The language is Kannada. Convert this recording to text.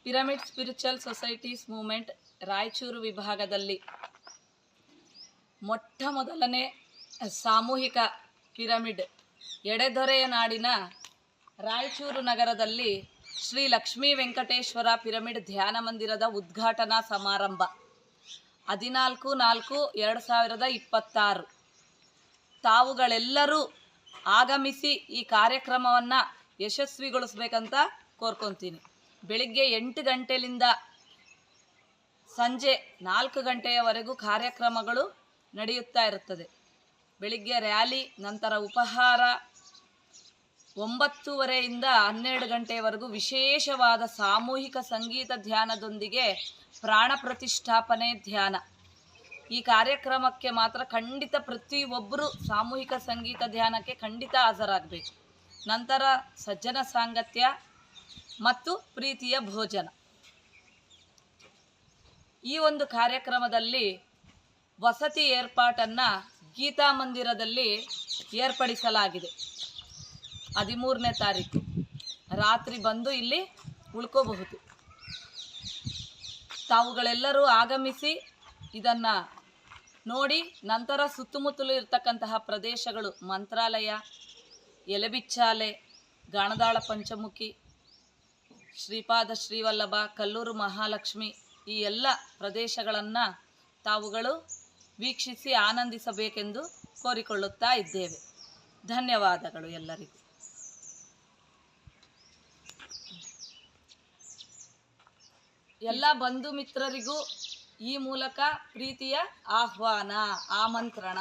Pyramid spiritual societies movement Raichur ವಿಭಾಗದಲ್ಲಿ ಮೊಟ್ಟ ಮೊದಲನೇ ಸಾಮೂಹಿಕ ಪಿರಮಿಡ್ ಎಡೆದೊರೆಯ ನಾಡಿನ ರಾಯಚೂರು ನಗರದಲ್ಲಿ ಶ್ರೀ ಲಕ್ಷ್ಮೀ ವೆಂಕಟೇಶ್ವರ ಪಿರಮಿಡ್ ಧ್ಯಾನ ಮಂದಿರದ ಉದ್ಘಾಟನಾ ಸಮಾರಂಭ 14/4/2026. ತಾವುಗಳೆಲ್ಲರೂ ಆಗಮಿಸಿ ಈ ಕಾರ್ಯಕ್ರಮವನ್ನು ಯಶಸ್ವಿಗೊಳಿಸ್ಬೇಕಂತ ಕೋರ್ಕೊತೀನಿ. ಬೆಳಿಗ್ಗೆ 8 ಗಂಟೆಯಿಂದ ಸಂಜೆ 4 ಗಂಟೆಯವರೆಗೂ ಕಾರ್ಯಕ್ರಮಗಳು ನಡೆಯುತ್ತಾ ಇರುತ್ತದೆ. ಬೆಳಿಗ್ಗೆ ರ್ಯಾಲಿ, ನಂತರ ಉಪಹಾರ, 9:30ರಿಂದ 12 ಗಂಟೆಯವರೆಗೂ ವಿಶೇಷವಾದ ಸಾಮೂಹಿಕ ಸಂಗೀತ ಧ್ಯಾನದೊಂದಿಗೆ ಪ್ರಾಣ ಪ್ರತಿಷ್ಠಾಪನೆ ಧ್ಯಾನ. ಈ ಕಾರ್ಯಕ್ರಮಕ್ಕೆ ಮಾತ್ರ ಖಂಡಿತ ಪ್ರತಿಯೊಬ್ಬರು ಸಾಮೂಹಿಕ ಸಂಗೀತ ಧ್ಯಾನಕ್ಕೆ ಖಂಡಿತ ಹಾಜರಾಗಬೇಕು. ನಂತರ ಸಜ್ಜನ ಸಾಂಗತ್ಯ ಮತ್ತು ಪ್ರೀತಿಯ ಭೋಜನ. ಈ ಒಂದು ಕಾರ್ಯಕ್ರಮದಲ್ಲಿ ವಸತಿ ಏರ್ಪಾಟನ್ನು ಗೀತಾ ಮಂದಿರದಲ್ಲಿ ಏರ್ಪಡಿಸಲಾಗಿದೆ. 13ನೇ ತಾರೀಕು ರಾತ್ರಿ ಬಂದು ಇಲ್ಲಿ ಉಳ್ಕೋಬಹುದು. ತಾವುಗಳೆಲ್ಲರೂ ಆಗಮಿಸಿ ಇದನ್ನು ನೋಡಿ ನಂತರ ಸುತ್ತಮುತ್ತಲು ಇರತಕ್ಕಂತಹ ಪ್ರದೇಶಗಳು ಮಂತ್ರಾಲಯ, ಎಲೆಬಿಚ್ಚಾಲೆ, ಗಾಣದಾಳ ಪಂಚಮುಖಿ, ಶ್ರೀಪಾದ ಶ್ರೀವಲ್ಲಭ, ಕಲ್ಲೂರು ಮಹಾಲಕ್ಷ್ಮಿ ಈ ಎಲ್ಲ ಪ್ರದೇಶಗಳನ್ನು ತಾವುಗಳು ವೀಕ್ಷಿಸಿ ಆನಂದಿಸಬೇಕೆಂದು ಕೋರಿಕೊಳ್ಳುತ್ತಾ ಇದ್ದೇವೆ. ಧನ್ಯವಾದಗಳು ಎಲ್ಲರಿಗೂ. ಎಲ್ಲ ಬಂಧು ಮಿತ್ರರಿಗೂ ಈ ಮೂಲಕ ಪ್ರೀತಿಯ ಆಹ್ವಾನ, ಆಮಂತ್ರಣ.